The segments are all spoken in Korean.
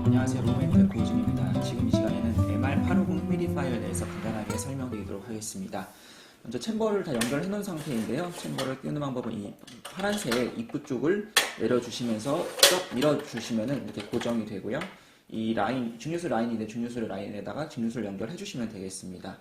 안녕하세요. 로맨텍 고진입니다. 지금 이 시간에는 MR850 휴미디파이어에 대해서 간단하게 설명드리도록 하겠습니다. 먼저 챔버를 다 연결해 놓은 상태인데요. 챔버를 끼우는 방법은 이 파란색 입구 쪽을 내려주시면서 쫙 밀어주시면 이렇게 고정이 되고요. 이 라인, 중류수 라인인데 중류수 라인에다가 직류수를 연결해 주시면 되겠습니다.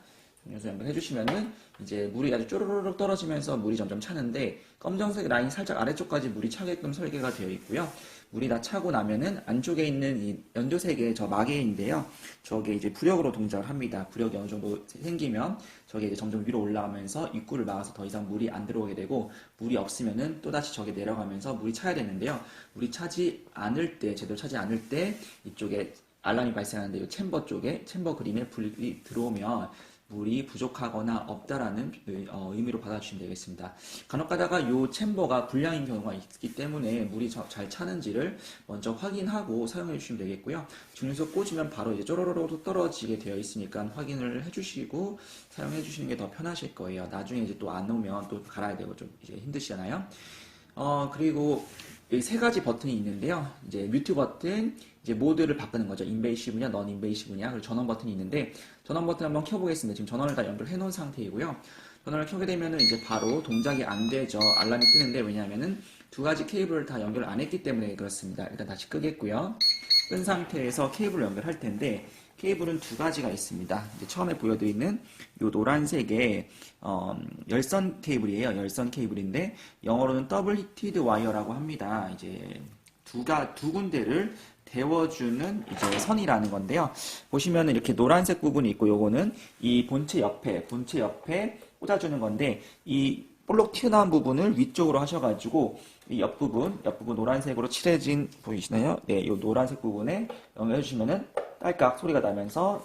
중류수 연결해 주시면은 이제 물이 아주 쪼르르륵 떨어지면서 물이 점점 차는데 검정색 라인 살짝 아래쪽까지 물이 차게끔 설계가 되어 있고요. 물이 다 차고 나면은 안쪽에 있는 이 연두색의 저 마개인데요. 저게 이제 부력으로 동작을 합니다. 부력이 어느 정도 생기면 저게 이제 점점 위로 올라오면서 입구를 막아서 더 이상 물이 안 들어오게 되고, 물이 없으면은 또다시 저게 내려가면서 물이 차야 되는데요. 물이 차지 않을 때, 제대로 차지 않을 때 이쪽에 알람이 발생하는데 이 챔버 쪽에, 챔버 그림에 불이 들어오면 물이 부족하거나 없다라는 의미로 받아주시면 되겠습니다. 간혹 가다가 이 챔버가 불량인 경우가 있기 때문에 물이 잘 차는지를 먼저 확인하고 사용해 주시면 되겠고요. 중류소 꽂으면 바로 이제 쪼로로로 떨어지게 되어 있으니까 확인을 해주시고 사용해 주시는 게 더 편하실 거예요. 나중에 이제 또 안 오면 또 갈아야 되고 좀 이제 힘드시잖아요. 그리고 이 세 가지 버튼이 있는데요. 이제 뮤트 버튼, 이제 모드를 바꾸는 거죠. 인베이시브냐, 넌 인베이시브냐. 그리고 전원 버튼이 있는데, 전원 버튼 한번 켜보겠습니다. 지금 전원을 다 연결해 놓은 상태이고요. 전원을 켜게 되면은 이제 바로 동작이 안 되죠. 알람이 뜨는데, 왜냐하면은 두 가지 케이블을 다 연결 안 했기 때문에 그렇습니다. 일단 다시 끄겠고요. 끈 상태에서 케이블을 연결할 텐데, 케이블은 두 가지가 있습니다. 이제 처음에 보여드리는 이 노란색의 열선 케이블이에요. 열선 케이블인데 영어로는 더블 히티드 와이어라고 합니다. 이제 두 군데를 데워주는 이제 선이라는 건데요. 보시면은 이렇게 노란색 부분이 있고, 요거는 이 본체 옆에 꽂아주는 건데, 이 볼록 튀어나온 부분을 위쪽으로 하셔가지고 이 옆부분 노란색으로 칠해진 보이시나요? 네, 이 노란색 부분에 연결해 주시면은 딸깍 소리가 나면서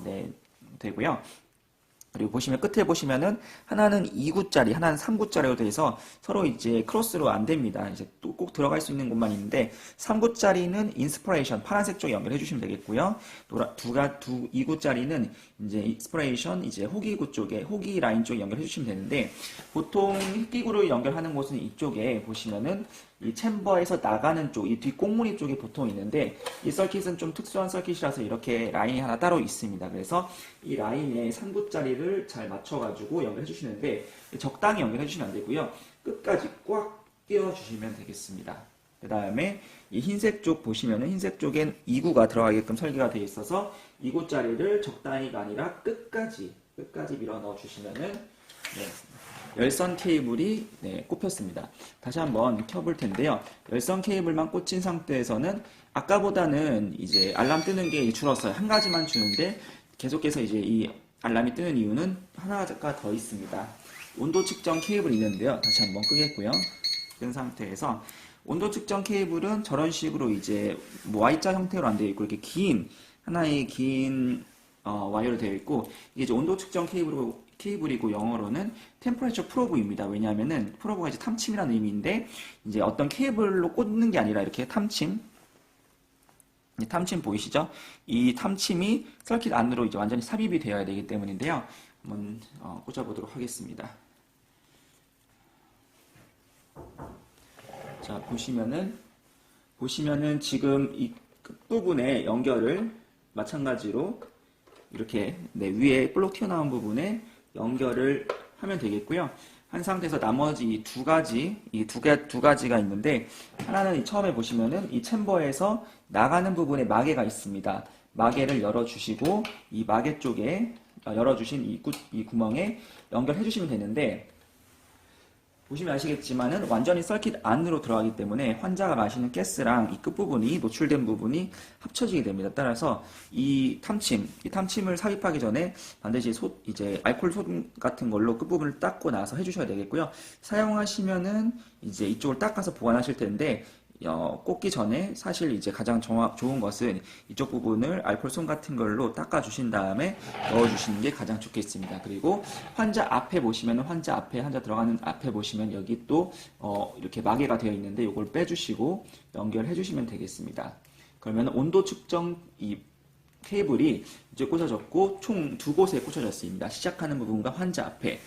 되고요. 그리고 보시면 끝에 보시면은 하나는 2구짜리, 하나는 3구짜리로 돼서 서로 이제 크로스로 안 됩니다. 이제 또 꼭 들어갈 수 있는 곳만 있는데 3구짜리는 인스퍼레이션 파란색 쪽에 연결해 주시면 되겠고요. 2구짜리는 이제 인스퍼레이션 이제 호기구 쪽에 호기 라인 쪽에 연결해 주시면 되는데, 보통 희귀구를 연결하는 곳은 이쪽에 보시면은 이 챔버에서 나가는 쪽, 이 뒷꽁무니 쪽에 보통 있는데, 이 서킷은 좀 특수한 서킷이라서 이렇게 라인이 하나 따로 있습니다. 그래서 이 라인에 3구짜리를 잘 맞춰가지고 연결해 주시는데, 적당히 연결해 주시면 안 되고요. 끝까지 꽉 끼워 주시면 되겠습니다. 그 다음에 이 흰색 쪽 보시면은 흰색 쪽엔 2구가 들어가게끔 설계가 되어 있어서 2구짜리를 적당히가 아니라 끝까지 밀어 넣어 주시면은 열선 케이블이 꼽혔습니다. 다시 한번 켜볼 텐데요. 열선 케이블만 꽂힌 상태에서는 아까보다는 이제 알람 뜨는 게 줄었어요. 한 가지만 주는데 계속해서 이제 이 알람이 뜨는 이유는 하나가 더 있습니다. 온도 측정 케이블이 있는데요. 다시 한번 끄겠고요. 끈 상태에서 온도 측정 케이블은 저런 식으로 이제 뭐 Y자 형태로 안 되어 있고 이렇게 하나의 긴 와이어로 되어 있고, 이게 이제 온도 측정 케이블이고 영어로는 템퍼레처 프로브입니다. 왜냐하면은 프로브가 이제 탐침이라는 의미인데, 이제 어떤 케이블로 꽂는 게 아니라 이렇게 탐침 보이시죠? 이 탐침이 서킷 안으로 이제 완전히 삽입이 되어야 되기 때문인데요. 한번 꽂아보도록 하겠습니다. 자, 보시면은 지금 이 끝부분에 연결을 마찬가지로 이렇게 위에 볼록 튀어나온 부분에 연결을 하면 되겠고요. 한 상태에서 나머지 이 두 가지가 있는데, 하나는 처음에 보시면은 이 챔버에서 나가는 부분에 마개가 있습니다. 마개를 열어주시고 이 마개 쪽에 열어주신 이 구멍에 연결해 주시면 되는데, 보시면 아시겠지만은 완전히 서킷 안으로 들어가기 때문에 환자가 마시는 가스랑 이 끝부분이 노출된 부분이 합쳐지게 됩니다. 따라서 이 탐침을 삽입하기 전에 반드시 이제 알코올 솜 같은 걸로 끝부분을 닦고 나서 해주셔야 되겠고요. 사용하시면은 이제 이쪽을 닦아서 보관하실 텐데, 꽂기 전에 사실 이제 가장 좋은 것은 이쪽 부분을 알코올 솜 같은 걸로 닦아 주신 다음에 넣어 주시는 게 가장 좋겠습니다. 그리고 환자 앞에 보시면 환자 들어가는 앞에 보시면 여기 또 이렇게 마개가 되어 있는데 이걸 빼주시고 연결해 주시면 되겠습니다. 그러면 온도 측정 이 케이블이 이제 꽂아졌고 총 두 곳에 꽂아졌습니다. 시작하는 부분과 환자 앞에.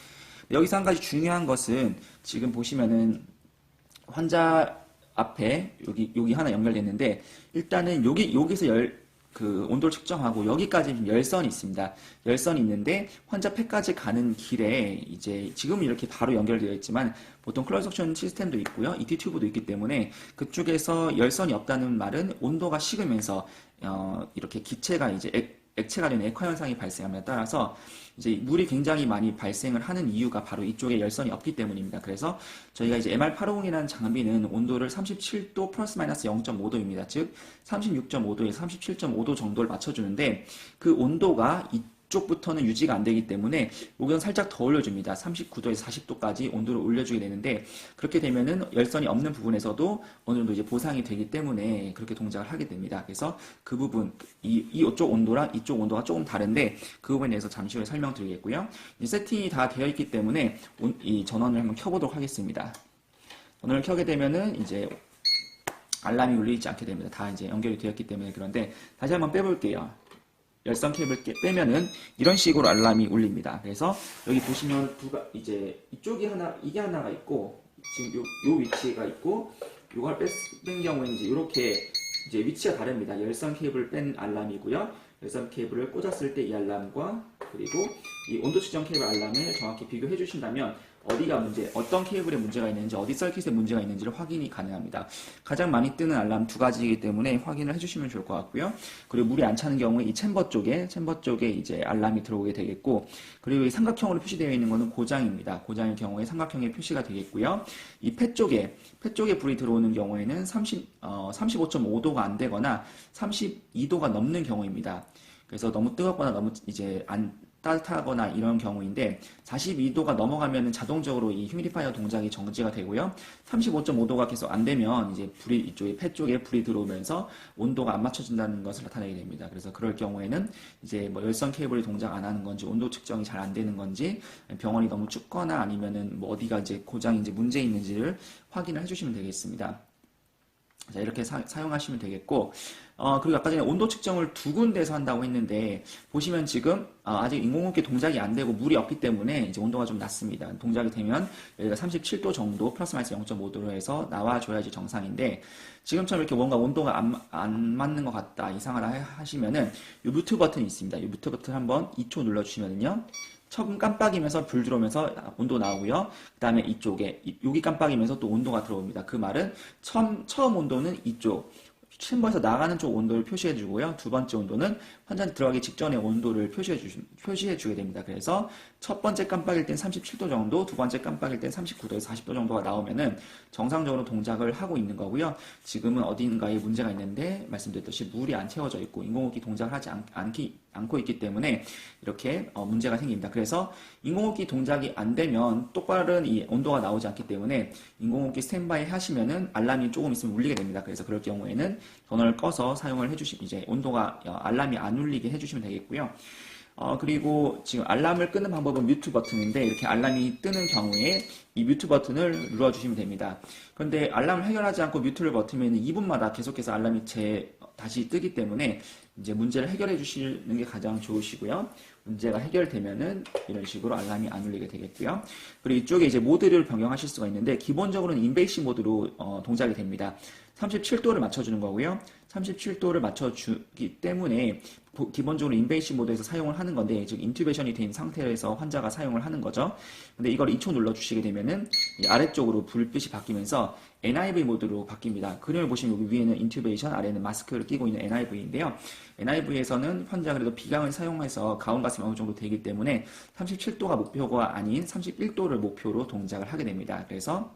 여기서 한 가지 중요한 것은 지금 보시면은 환자 앞에 여기 하나 연결됐는데, 일단은 여기서 그 온도를 측정하고 여기까지 열선이 있습니다. 열선이 있는데 환자 폐까지 가는 길에 이제 지금은 이렇게 바로 연결되어 있지만 보통 클로즈 석션 시스템도 있고요. ET 튜브도 있기 때문에 그쪽에서 열선이 없다는 말은 온도가 식으면서 이렇게 기체가 이제 액체가 되는 액화 현상이 발생함에 따라서 이제 물이 굉장히 많이 발생을 하는 이유가 바로 이쪽에 열선이 없기 때문입니다. 그래서 저희가 이제 MR850이라는 장비는 온도를 37도 플러스 마이너스 0.5도입니다. 즉 36.5도에서 37.5도 정도를 맞춰주는데 그 온도가 이쪽부터는 유지가 안 되기 때문에 여기는 살짝 더 올려줍니다. 39도에서 40도까지 온도를 올려주게 되는데 그렇게 되면은 열선이 없는 부분에서도 어느 정도 이제 보상이 되기 때문에 그렇게 동작을 하게 됩니다. 그래서 그 부분, 이쪽 온도랑 이쪽 온도가 조금 다른데 그 부분에 대해서 잠시 후에 설명드리겠고요. 이제 세팅이 다 되어 있기 때문에 이 전원을 한번 켜보도록 하겠습니다. 전원을 켜게 되면은 이제 알람이 울리지 않게 됩니다. 다 이제 연결이 되었기 때문에. 그런데 다시 한번 빼볼게요. 열선 케이블 빼면은 이런 식으로 알람이 울립니다. 그래서 여기 보시면 이제 이쪽이 이게 하나가 있고 지금 요 위치가 있고 요걸 뺀 경우에는 이제 이렇게 이제 위치가 다릅니다. 열선 케이블 뺀 알람이고요. 열선 케이블을 꽂았을 때 이 알람과 그리고 이 온도 측정 케이블 알람을 정확히 비교해 주신다면 어떤 케이블에 문제가 있는지, 어디 서킷에 문제가 있는지를 확인이 가능합니다. 가장 많이 뜨는 알람 두 가지이기 때문에 확인을 해주시면 좋을 것 같고요. 그리고 물이 안 차는 경우에 이 챔버 쪽에 이제 알람이 들어오게 되겠고, 그리고 이 삼각형으로 표시되어 있는 것은 고장입니다. 고장의 경우에 삼각형의 표시가 되겠고요. 이 폐 쪽에 불이 들어오는 경우에는 35.5도가 안 되거나 32도가 넘는 경우입니다. 그래서 너무 뜨겁거나 너무 이제 따뜻하거나 이런 경우인데 42도가 넘어가면 자동적으로 이 휴미디파이어 동작이 정지가 되고요. 35.5도가 계속 안 되면 이제 이쪽에 폐 쪽에 불이 들어오면서 온도가 안 맞춰진다는 것을 나타내게 됩니다. 그래서 그럴 경우에는 이제 뭐 열선 케이블이 동작 안 하는 건지 온도 측정이 잘 안 되는 건지 병원이 너무 춥거나 아니면은 뭐 어디가 이제 고장인지 문제 있는지를 확인을 해주시면 되겠습니다. 자, 이렇게 사용하시면 되겠고, 그리고 아까 전에 온도 측정을 두 군데에서 한다고 했는데, 보시면 지금, 아직 인공호흡기 동작이 안 되고 물이 없기 때문에 이제 온도가 좀 낮습니다. 동작이 되면 여기가 37도 정도, 플러스 마이너스 0.5도로 해서 나와줘야지 정상인데, 지금처럼 이렇게 뭔가 온도가 안 맞는 것 같다, 이상하다 하시면은, 이 뮤트 버튼이 있습니다. 이 뮤트 버튼 한번 2초 눌러주시면요. 처음 깜빡이면서 불 들어오면서 온도 나오고요. 그 다음에 이쪽에 여기 깜빡이면서 또 온도가 들어옵니다. 그 말은 처음 온도는 이쪽 챔버에서 나가는 쪽 온도를 표시해 주고요. 두 번째 온도는 환자 들어가기 직전의 온도를 표시해 주게 됩니다. 그래서 첫 번째 깜빡일 땐 37도 정도, 두 번째 깜빡일 땐 39도에서 40도 정도가 나오면은 정상적으로 동작을 하고 있는 거고요. 지금은 어딘가에 문제가 있는데 말씀드렸듯이 물이 안 채워져 있고 인공호흡기 동작을 하지 않고 있기 때문에 이렇게 문제가 생깁니다. 그래서 인공호흡기 동작이 안 되면 똑바른 이 온도가 나오지 않기 때문에 인공호흡기 스탠바이 하시면은 알람이 조금 있으면 울리게 됩니다. 그래서 그럴 경우에는 전원을 꺼서 사용을 해주시면 이제 온도가 알람이 안 울리게 해주시면 되겠고요. 그리고 지금 알람을 끄는 방법은 뮤트 버튼인데 이렇게 알람이 뜨는 경우에 이 뮤트 버튼을 눌러주시면 됩니다. 그런데 알람을 해결하지 않고 뮤트를 버티면 2분마다 계속해서 알람이 다시 뜨기 때문에 이제 문제를 해결해 주시는 게 가장 좋으시고요. 문제가 해결되면은 이런 식으로 알람이 안 울리게 되겠고요. 그리고 이쪽에 이제 모드를 변경하실 수가 있는데 기본적으로는 인베이시 모드로 동작이 됩니다. 37도를 맞춰주는 거고요. 37도를 맞춰주기 때문에 기본적으로 인베이시 모드에서 사용을 하는 건데 즉 인튜베이션이 된 상태에서 환자가 사용을 하는 거죠. 근데 이걸 2초 눌러주시게 되면은 아래쪽으로 불빛이 바뀌면서 NIV 모드로 바뀝니다. 그림을 보시면 여기 위에는 인튜베이션, 아래는 마스크를 끼고 있는 NIV인데요. NIV에서는 환자가 그래도 비강을 사용해서 가온가스이 어느 정도 되기 때문에 37도가 목표가 아닌 31도를 목표로 동작을 하게 됩니다. 그래서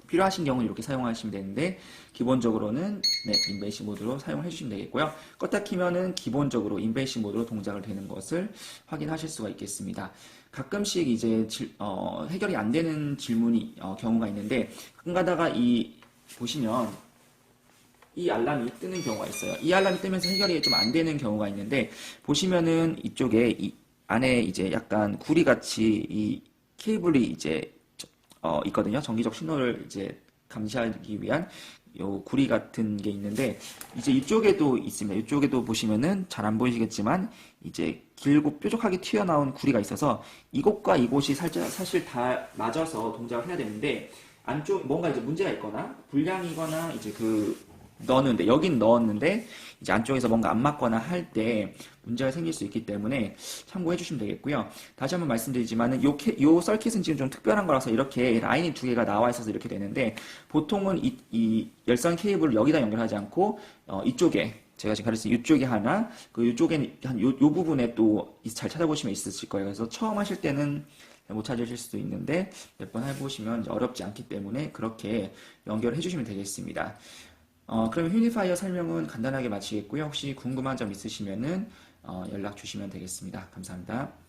필요하신 경우는 이렇게 사용하시면 되는데 기본적으로는 인베이시 모드로 사용해 주시면 되겠고요. 껐다 키면은 기본적으로 인베이시 모드로 동작을 되는 것을 확인하실 수가 있겠습니다. 가끔씩 이제 해결이 안 되는 질문이 경우가 있는데 가끔 가다가 보시면 이 알람이 뜨는 경우가 있어요. 이 알람이 뜨면서 해결이 좀 안 되는 경우가 있는데 보시면은 이쪽에 안에 이제 약간 구리같이 이 케이블이 이제 있거든요. 전기적 신호를 이제 감시하기 위한 요 구리 같은 게 있는데 이제 이쪽에도 있습니다. 이쪽에도 보시면은 잘 안 보이시겠지만 이제 길고 뾰족하게 튀어나온 구리가 있어서 이곳과 이곳이 사실 다 맞아서 동작을 해야 되는데 안쪽 뭔가 이제 문제가 있거나 불량이거나 이제 넣었는데, 여긴 넣었는데, 이제 안쪽에서 뭔가 안 맞거나 할 때 문제가 생길 수 있기 때문에 참고해 주시면 되겠고요. 다시 한번 말씀드리지만은 요 썰킷은 지금 좀 특별한 거라서 이렇게 라인이 두 개가 나와 있어서 이렇게 되는데, 보통은 이 열선 케이블을 여기다 연결하지 않고, 이쪽에, 제가 지금 가르친 이쪽에 하나, 그 이쪽에 요 부분에 또 잘 찾아보시면 있으실 거예요. 그래서 처음 하실 때는 못 찾으실 수도 있는데 몇 번 해보시면 이제 어렵지 않기 때문에 그렇게 연결해 주시면 되겠습니다. 그럼 휴니파이어 설명은 간단하게 마치겠고요. 혹시 궁금한 점 있으시면은 연락 주시면 되겠습니다. 감사합니다.